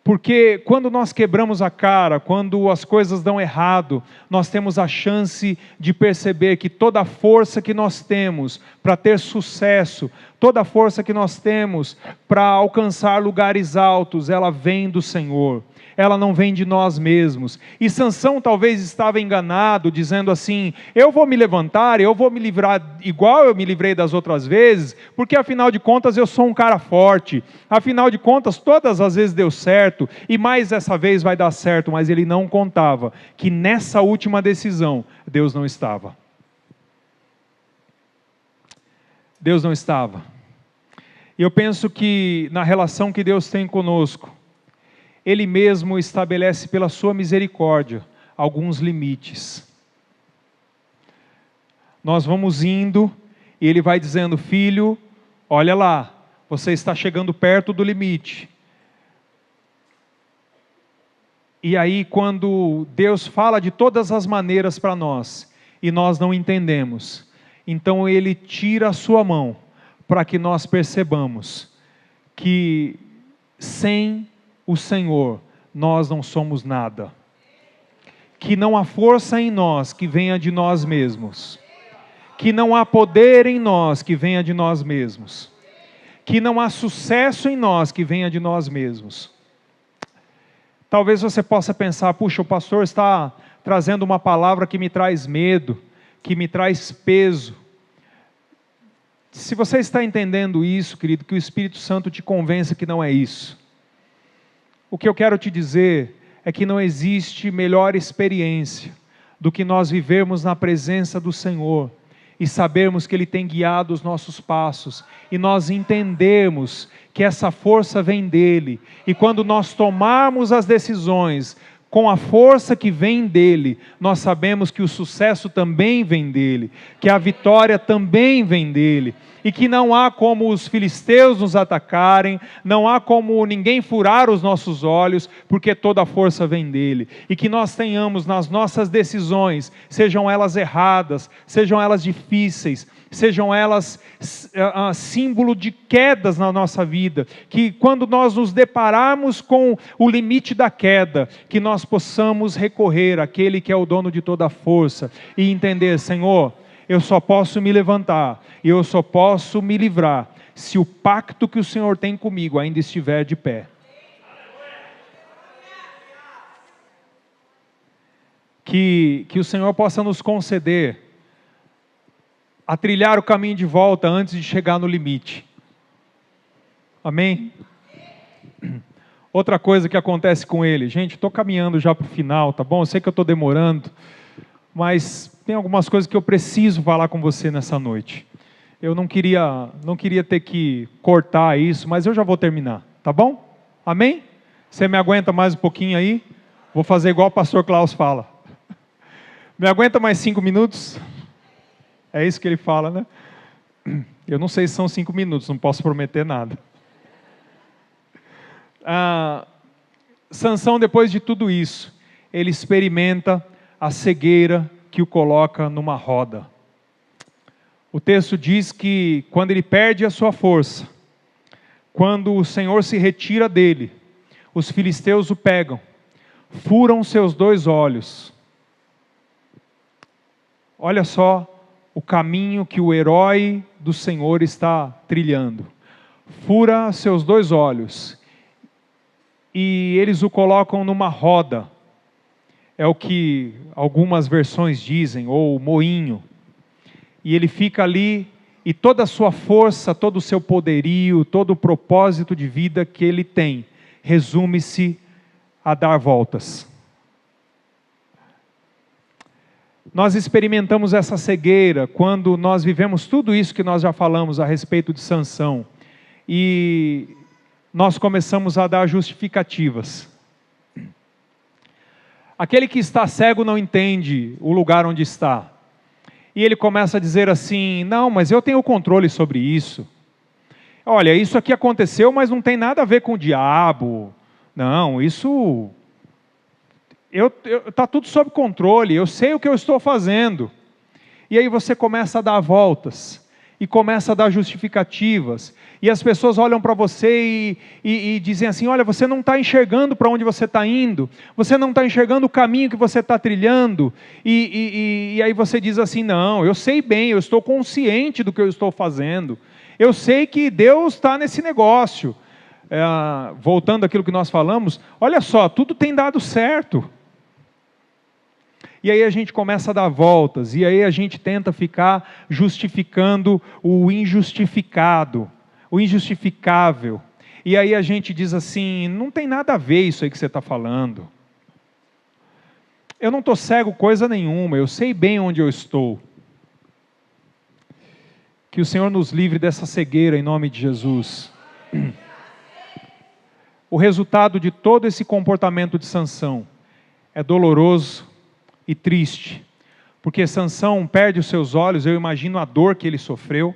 Porque quando nós quebramos a cara, quando as coisas dão errado, nós temos a chance de perceber que toda a força que nós temos para ter sucesso, toda a força que nós temos para alcançar lugares altos, ela vem do Senhor. Ela não vem de nós mesmos. E Sansão talvez estava enganado, dizendo assim, eu vou me levantar, eu vou me livrar igual eu me livrei das outras vezes, porque afinal de contas eu sou um cara forte, afinal de contas todas as vezes deu certo, e mais essa vez vai dar certo, mas ele não contava que nessa última decisão, Deus não estava. Deus não estava. E eu penso que na relação que Deus tem conosco, Ele mesmo estabelece pela sua misericórdia alguns limites. Nós vamos indo e Ele vai dizendo, filho, olha lá, você está chegando perto do limite. E aí quando Deus fala de todas as maneiras para nós, e nós não entendemos, então Ele tira a sua mão, para que nós percebamos que sem o Senhor, nós não somos nada. Que não há força em nós que venha de nós mesmos. Que não há poder em nós que venha de nós mesmos. Que não há sucesso em nós que venha de nós mesmos. Talvez você possa pensar, puxa, o pastor está trazendo uma palavra que me traz medo, que me traz peso. Se você está entendendo isso, querido, que o Espírito Santo te convença que não é isso. O que eu quero te dizer é que não existe melhor experiência do que nós vivermos na presença do Senhor e sabermos que Ele tem guiado os nossos passos, e nós entendemos que essa força vem dEle, e quando nós tomarmos as decisões com a força que vem dEle, nós sabemos que o sucesso também vem dEle, que a vitória também vem dEle, e que não há como os filisteus nos atacarem, não há como ninguém furar os nossos olhos, porque toda a força vem dEle, e que nós tenhamos nas nossas decisões, sejam elas erradas, sejam elas difíceis, sejam elas símbolo de quedas na nossa vida, que quando nós nos depararmos com o limite da queda, que nós possamos recorrer àquele que é o dono de toda a força, e entender: Senhor, eu só posso me levantar, e eu só posso me livrar, se o pacto que o Senhor tem comigo ainda estiver de pé. Que o Senhor possa nos conceder a trilhar o caminho de volta antes de chegar no limite. Amém? Outra coisa que acontece com ele, gente, estou caminhando já para o final, tá bom? Eu sei que eu estou demorando, mas tem algumas coisas que eu preciso falar com você nessa noite. Eu não queria ter que cortar isso, mas eu já vou terminar, tá bom? Amém? Você me aguenta mais um pouquinho aí? Vou fazer igual o pastor Klaus fala. Me aguenta mais 5 minutos? É isso que ele fala, né? Eu não sei se são 5 minutos, não posso prometer nada. Sansão, depois de tudo isso, ele experimenta a cegueira que o coloca numa roda. O texto diz que quando ele perde a sua força, quando o Senhor se retira dele, os filisteus o pegam, furam seus 2 olhos. Olha só o caminho que o herói do Senhor está trilhando. Fura seus 2 olhos e eles o colocam numa roda. É o que algumas versões dizem, ou moinho. E ele fica ali, e toda a sua força, todo o seu poderio, todo o propósito de vida que ele tem, resume-se a dar voltas. Nós experimentamos essa cegueira quando nós vivemos tudo isso que nós já falamos a respeito de Sansão. E nós começamos a dar justificativas. Aquele que está cego não entende o lugar onde está. E ele começa a dizer assim: não, mas eu tenho controle sobre isso. Olha, isso aqui aconteceu, mas não tem nada a ver com o diabo. Não, isso... Está tudo sob controle, eu sei o que eu estou fazendo. E aí você começa a dar voltas, e começa a dar justificativas, e as pessoas olham para você e dizem assim: olha, você não está enxergando para onde você está indo, você não está enxergando o caminho que você está trilhando, e aí você diz assim: não, eu sei bem, eu estou consciente do que eu estou fazendo, eu sei que Deus está nesse negócio. Voltando àquilo que nós falamos, olha só, tudo tem dado certo. E aí a gente começa a dar voltas, e aí a gente tenta ficar justificando o injustificado, o injustificável. E aí a gente diz assim: não tem nada a ver isso aí que você está falando. Eu não estou cego coisa nenhuma, eu sei bem onde eu estou. Que o Senhor nos livre dessa cegueira em nome de Jesus. O resultado de todo esse comportamento de Sansão é doloroso e triste, porque Sansão perde os seus olhos, eu imagino a dor que ele sofreu,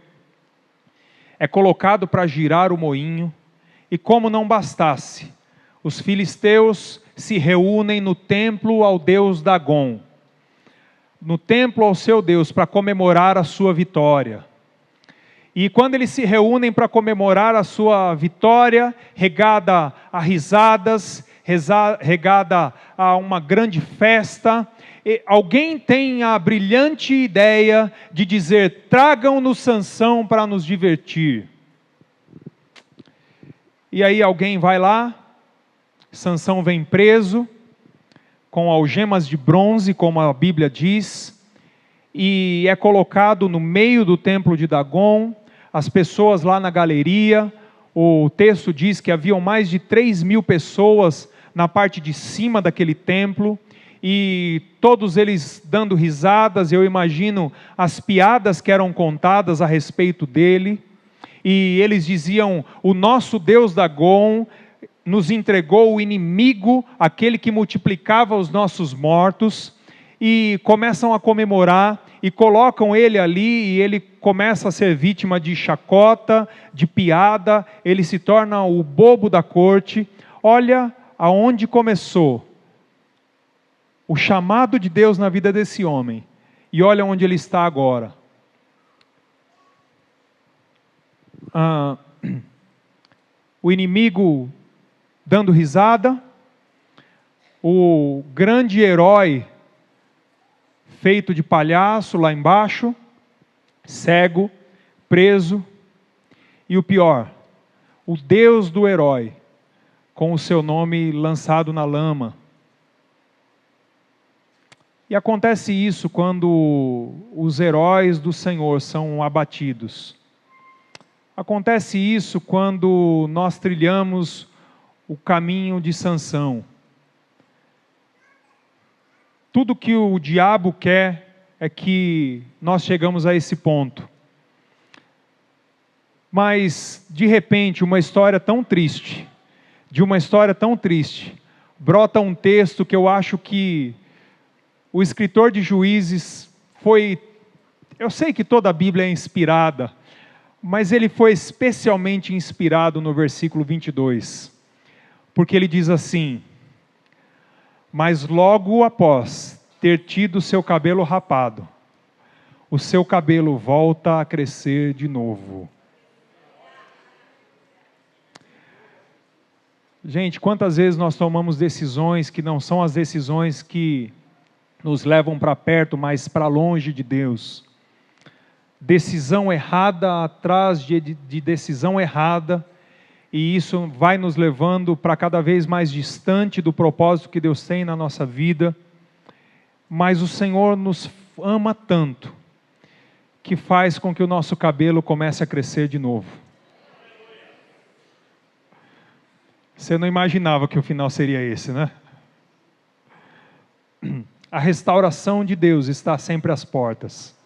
é colocado para girar o moinho, e como não bastasse, os filisteus se reúnem no templo ao deus Dagom, no templo ao seu Deus, para comemorar a sua vitória. E quando eles se reúnem para comemorar a sua vitória, regada a risadas, regada a uma grande festa, alguém tem a brilhante ideia de dizer: tragam-nos Sansão para nos divertir. E aí alguém vai lá, Sansão vem preso, com algemas de bronze, como a Bíblia diz, e é colocado no meio do templo de Dagom. As pessoas lá na galeria, o texto diz que haviam mais de 3.000 pessoas na parte de cima daquele templo, e todos eles dando risadas. Eu imagino as piadas que eram contadas a respeito dele, e eles diziam: o nosso Deus Dagon nos entregou o inimigo, aquele que multiplicava os nossos mortos, e começam a comemorar, e colocam ele ali, e ele começa a ser vítima de chacota, de piada, ele se torna o bobo da corte. Olha aonde começou o chamado de Deus na vida desse homem, e olha onde ele está agora. O inimigo dando risada, o grande herói feito de palhaço lá embaixo, cego, preso, e o pior, o Deus do herói, com o seu nome lançado na lama. E acontece isso quando os heróis do Senhor são abatidos. Acontece isso quando nós trilhamos o caminho de Sansão. Tudo que o diabo quer é que nós chegamos a esse ponto. Mas, de repente, uma história tão triste, brota um texto que eu acho que o escritor de Juízes foi... Eu sei que toda a Bíblia é inspirada, mas ele foi especialmente inspirado no versículo 22. Porque ele diz assim: mas logo após ter tido seu cabelo rapado, o seu cabelo volta a crescer de novo. Gente, quantas vezes nós tomamos decisões que não são as decisões que nos levam para perto, mas para longe de Deus. Decisão errada atrás de decisão errada, e isso vai nos levando para cada vez mais distante do propósito que Deus tem na nossa vida. Mas o Senhor nos ama tanto, que faz com que o nosso cabelo comece a crescer de novo. Você não imaginava que o final seria esse, né? A restauração de Deus está sempre às portas.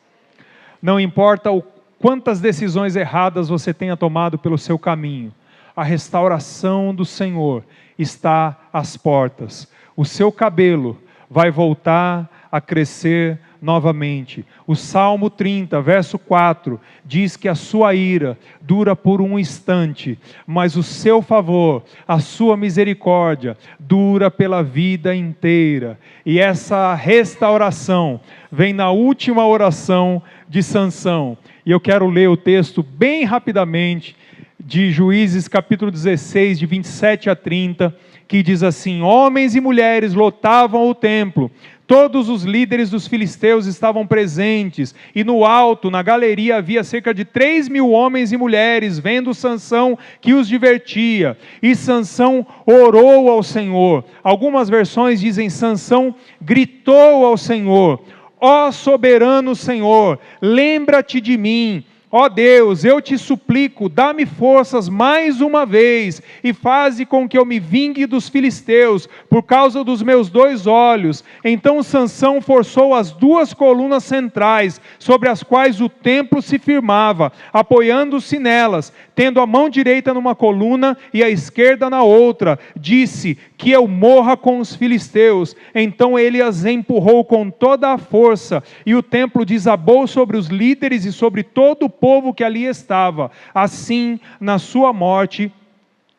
Não importa quantas decisões erradas você tenha tomado pelo seu caminho, a restauração do Senhor está às portas. O seu cabelo vai voltar a crescer novamente. O Salmo 30, verso 4, diz que a sua ira dura por um instante, mas o seu favor, a sua misericórdia, dura pela vida inteira. E essa restauração vem na última oração de Sansão. E eu quero ler o texto bem rapidamente, de Juízes capítulo 16, de 27 a 30, que diz assim: homens e mulheres lotavam o templo, todos os líderes dos filisteus estavam presentes, e no alto, na galeria, havia cerca de 3.000 homens e mulheres, vendo Sansão que os divertia, e Sansão orou ao Senhor. Algumas versões dizem: Sansão gritou ao Senhor: ó soberano Senhor, lembra-te de mim. Ó Deus, eu te suplico, dá-me forças mais uma vez, e faze com que eu me vingue dos filisteus, por causa dos meus 2 olhos. Então Sansão forçou as 2 colunas centrais, sobre as quais o templo se firmava, apoiando-se nelas, tendo a mão direita numa coluna e a esquerda na outra. Disse: que eu morra com os filisteus. Então ele as empurrou com toda a força, e o templo desabou sobre os líderes e sobre todo o povo que ali estava. Assim, na sua morte,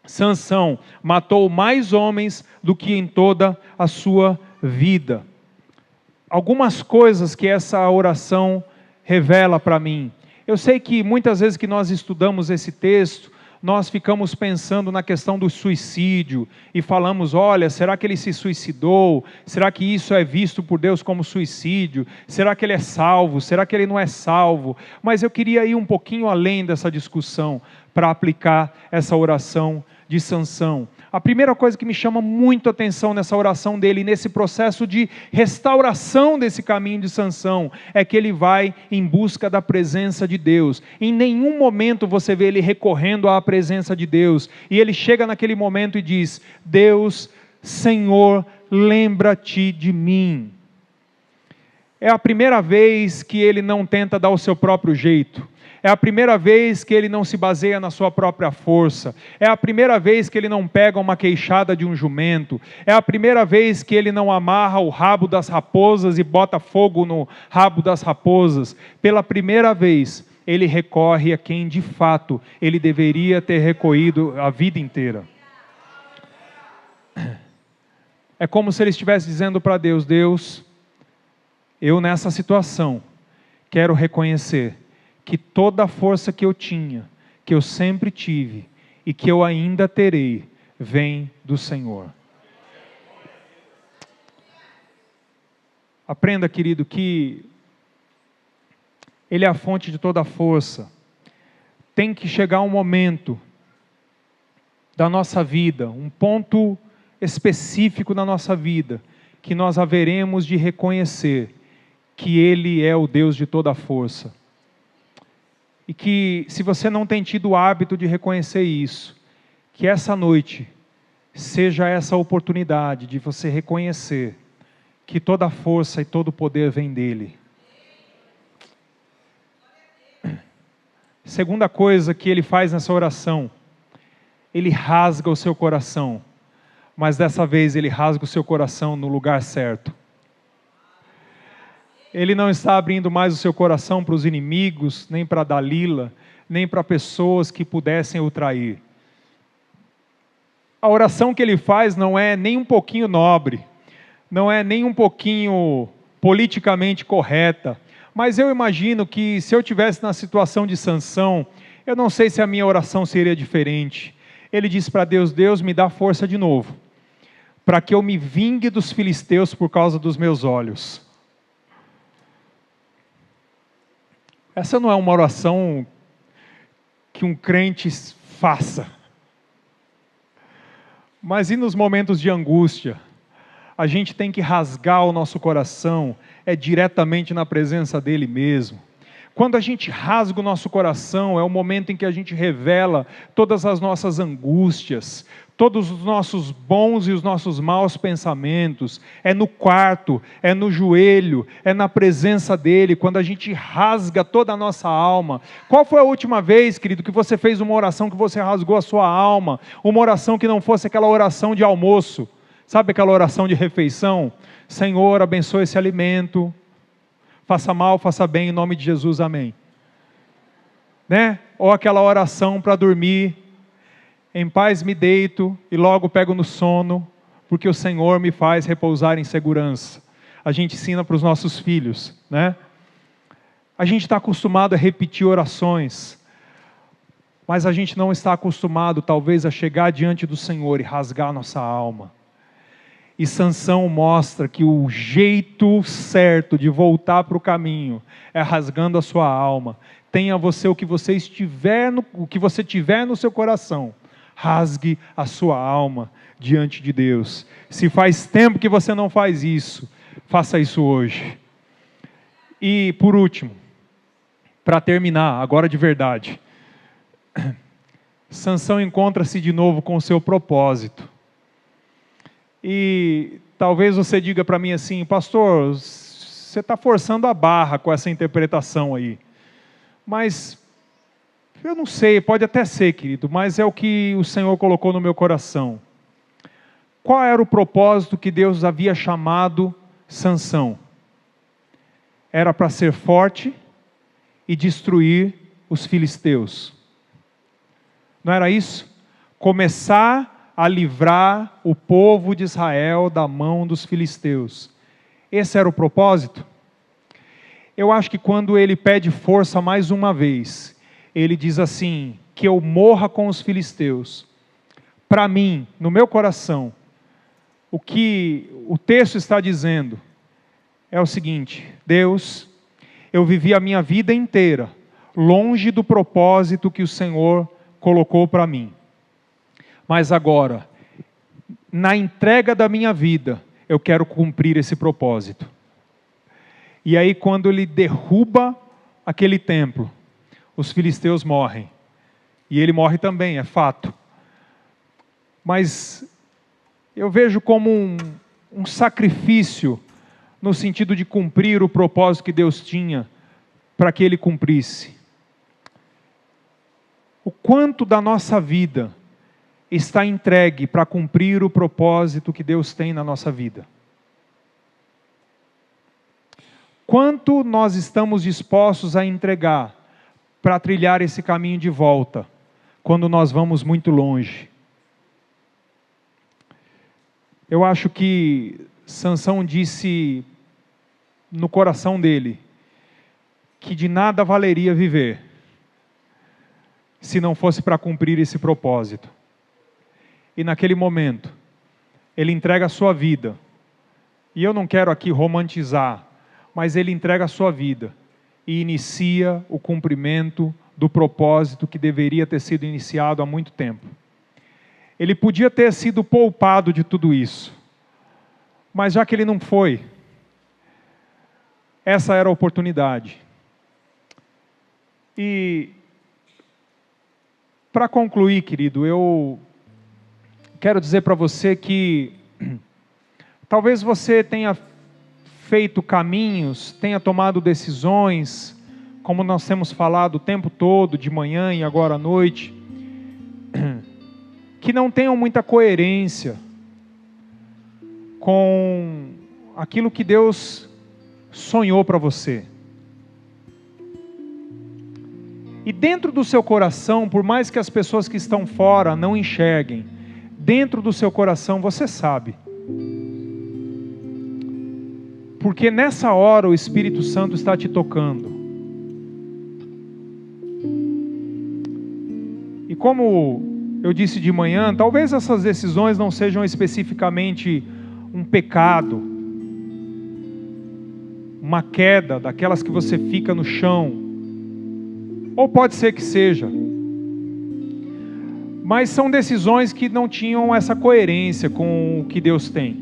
Sansão matou mais homens do que em toda a sua vida. Algumas coisas que essa oração revela para mim. Eu sei que muitas vezes que nós estudamos esse texto, nós ficamos pensando na questão do suicídio, e falamos: olha, será que ele se suicidou? Será que isso é visto por Deus como suicídio? Será que ele é salvo? Será que ele não é salvo? Mas eu queria ir um pouquinho além dessa discussão, para aplicar essa oração de Sansão. A primeira coisa que me chama muito a atenção nessa oração dele, nesse processo de restauração desse caminho de Sansão, é que ele vai em busca da presença de Deus. Em nenhum momento você vê ele recorrendo à presença de Deus, e ele chega naquele momento e diz: Deus, Senhor, lembra-te de mim. É a primeira vez que ele não tenta dar o seu próprio jeito. É a primeira vez que ele não se baseia na sua própria força. É a primeira vez que ele não pega uma queixada de um jumento. É a primeira vez que ele não amarra o rabo das raposas e bota fogo no rabo das raposas. Pela primeira vez, ele recorre a quem de fato ele deveria ter recorrido a vida inteira. É como se ele estivesse dizendo para Deus: Deus, eu nessa situação quero reconhecer que toda a força que eu tinha, que eu sempre tive e que eu ainda terei, vem do Senhor. Aprenda, querido, que Ele é a fonte de toda a força. Tem que chegar um momento da nossa vida, um ponto específico na nossa vida, que nós haveremos de reconhecer que Ele é o Deus de toda a força. E que, se você não tem tido o hábito de reconhecer isso, que essa noite seja essa oportunidade de você reconhecer que toda a força e todo o poder vem dEle. Segunda coisa que ele faz nessa oração, ele rasga o seu coração, mas dessa vez ele rasga o seu coração no lugar certo. Ele não está abrindo mais o seu coração para os inimigos, nem para Dalila, nem para pessoas que pudessem o trair. A oração que ele faz não é nem um pouquinho nobre, não é nem um pouquinho politicamente correta, mas eu imagino que se eu estivesse na situação de Sansão, eu não sei se a minha oração seria diferente. Ele diz para Deus: Deus, me dá força de novo, para que eu me vingue dos filisteus por causa dos meus olhos. Essa não é uma oração que um crente faça. Mas e nos momentos de angústia? A gente tem que rasgar o nosso coração, é diretamente na presença dEle mesmo. Quando a gente rasga o nosso coração, é o momento em que a gente revela todas as nossas angústias, todos os nossos bons e os nossos maus pensamentos. É no quarto, é no joelho, é na presença dEle, quando a gente rasga toda a nossa alma. Qual foi a última vez, querido, que você fez uma oração que você rasgou a sua alma? Uma oração que não fosse aquela oração de almoço. Sabe aquela oração de refeição? Senhor, abençoe esse alimento. Faça mal, faça bem, em nome de Jesus, amém. Né? Ou aquela oração para dormir. Em paz me deito e logo pego no sono, porque o Senhor me faz repousar em segurança. A gente ensina para os nossos filhos, né? A gente está acostumado a repetir orações, mas a gente não está acostumado, talvez, a chegar diante do Senhor e rasgar a nossa alma. E Sansão mostra que o jeito certo de voltar para o caminho é rasgando a sua alma. Tenha você o que você tiver no seu coração. Rasgue a sua alma diante de Deus. Se faz tempo que você não faz isso, faça isso hoje. E por último, para terminar, agora de verdade, Sansão encontra-se de novo com o seu propósito. E talvez você diga para mim assim: pastor, você está forçando a barra com essa interpretação aí. Mas eu não sei, pode até ser, querido, mas é o que o Senhor colocou no meu coração. Qual era o propósito que Deus havia chamado Sansão? Era para ser forte e destruir os filisteus. Não era isso? Começar a livrar o povo de Israel da mão dos filisteus. Esse era o propósito? Eu acho que quando ele pede força mais uma vez, ele diz assim: que eu morra com os filisteus. Para mim, no meu coração, o que o texto está dizendo é o seguinte: Deus, eu vivi a minha vida inteira longe do propósito que o Senhor colocou para mim. Mas agora, na entrega da minha vida, eu quero cumprir esse propósito. E aí, quando ele derruba aquele templo, os filisteus morrem. E ele morre também, é fato. Mas eu vejo como um sacrifício no sentido de cumprir o propósito que Deus tinha para que Ele cumprisse. O quanto da nossa vida está entregue para cumprir o propósito que Deus tem na nossa vida? Quanto nós estamos dispostos a entregar para trilhar esse caminho de volta, quando nós vamos muito longe? Eu acho que Sansão disse no coração dele que de nada valeria viver se não fosse para cumprir esse propósito. E naquele momento, ele entrega a sua vida. E eu não quero aqui romantizar, mas ele entrega a sua vida e inicia o cumprimento do propósito que deveria ter sido iniciado há muito tempo. Ele podia ter sido poupado de tudo isso, mas já que ele não foi, essa era a oportunidade. E para concluir, querido, eu quero dizer para você que talvez você tenha feito caminhos, tenha tomado decisões, como nós temos falado o tempo todo, de manhã e agora à noite, que não tenham muita coerência com aquilo que Deus sonhou para você. E dentro do seu coração, por mais que as pessoas que estão fora não enxerguem, dentro do seu coração você sabe. Porque nessa hora o Espírito Santo está te tocando. E como eu disse de manhã, talvez essas decisões não sejam especificamente um pecado, uma queda, daquelas que você fica no chão, ou pode ser que seja, mas são decisões que não tinham essa coerência com o que Deus tem.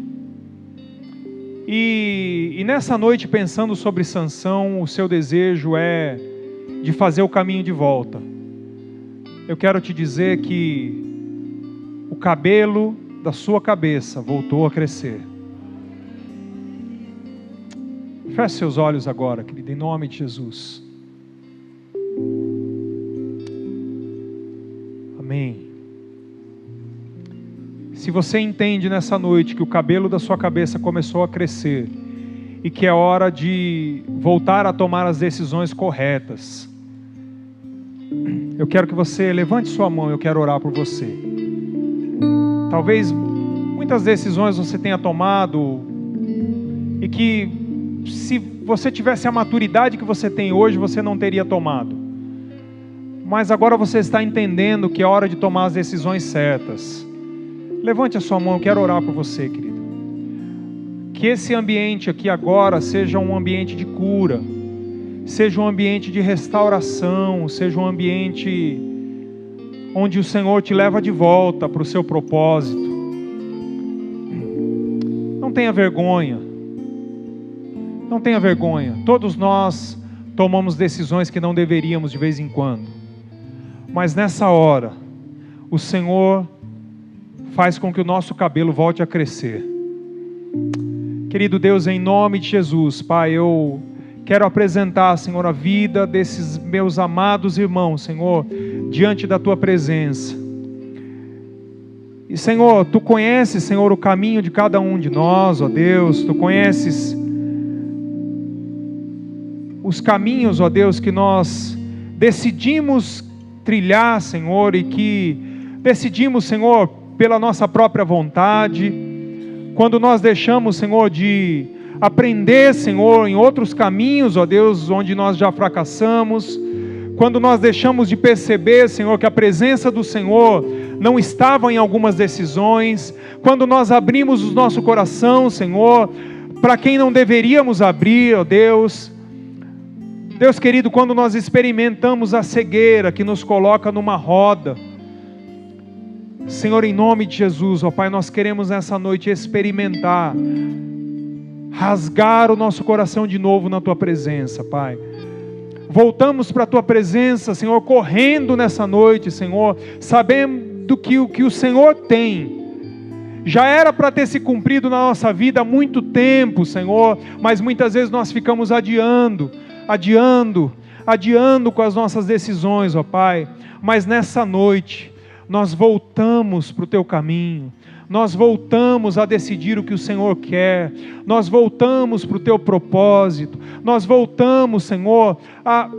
E nessa noite, pensando sobre Sansão, o seu desejo é de fazer o caminho de volta. Eu quero te dizer que o cabelo da sua cabeça voltou a crescer. Feche seus olhos agora, querido, em nome de Jesus. Amém. Se você entende nessa noite que o cabelo da sua cabeça começou a crescer e que é hora de voltar a tomar as decisões corretas, eu quero que você levante sua mão, eu quero orar por você. Talvez muitas decisões você tenha tomado e que, se você tivesse a maturidade que você tem hoje, você não teria tomado. Mas agora você está entendendo que é hora de tomar as decisões certas. Levante a sua mão, eu quero orar por você, querido. Que esse ambiente aqui agora seja um ambiente de cura, seja um ambiente de restauração, seja um ambiente onde o Senhor te leva de volta para o seu propósito. Não tenha vergonha. Não tenha vergonha. Todos nós tomamos decisões que não deveríamos de vez em quando. Mas nessa hora, o Senhor faz com que o nosso cabelo volte a crescer. Querido Deus, em nome de Jesus, Pai, eu quero apresentar, Senhor, a vida desses meus amados irmãos, Senhor, diante da Tua presença. E, Senhor, Tu conheces, Senhor, o caminho de cada um de nós, ó Deus. Tu conheces os caminhos, ó Deus, que nós decidimos trilhar, Senhor, e que decidimos, Senhor, pela nossa própria vontade, quando nós deixamos, Senhor, de aprender, Senhor, em outros caminhos, ó Deus, onde nós já fracassamos, quando nós deixamos de perceber, Senhor, que a presença do Senhor não estava em algumas decisões, quando nós abrimos o nosso coração, Senhor, para quem não deveríamos abrir, ó Deus. Deus querido, quando nós experimentamos a cegueira que nos coloca numa roda, Senhor, em nome de Jesus, ó Pai, nós queremos nessa noite experimentar, rasgar o nosso coração de novo na Tua presença, Pai. Voltamos para a Tua presença, Senhor, correndo nessa noite, Senhor, sabendo que o que o Senhor tem Já era para ter se cumprido na nossa vida há muito tempo, Senhor, mas muitas vezes nós ficamos adiando com as nossas decisões, ó Pai. Mas nessa noite, nós voltamos para o Teu caminho, nós voltamos a decidir o que o Senhor quer, nós voltamos para o Teu propósito, nós voltamos, Senhor, a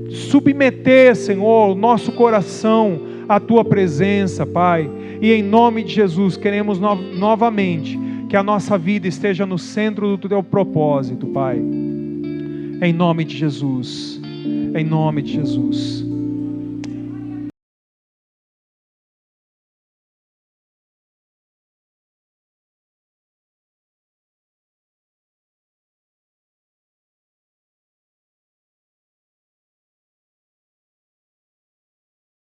submeter, Senhor, o nosso coração à Tua presença, Pai. E em nome de Jesus, queremos novamente que a nossa vida esteja no centro do Teu propósito, Pai. Em nome de Jesus, em nome de Jesus.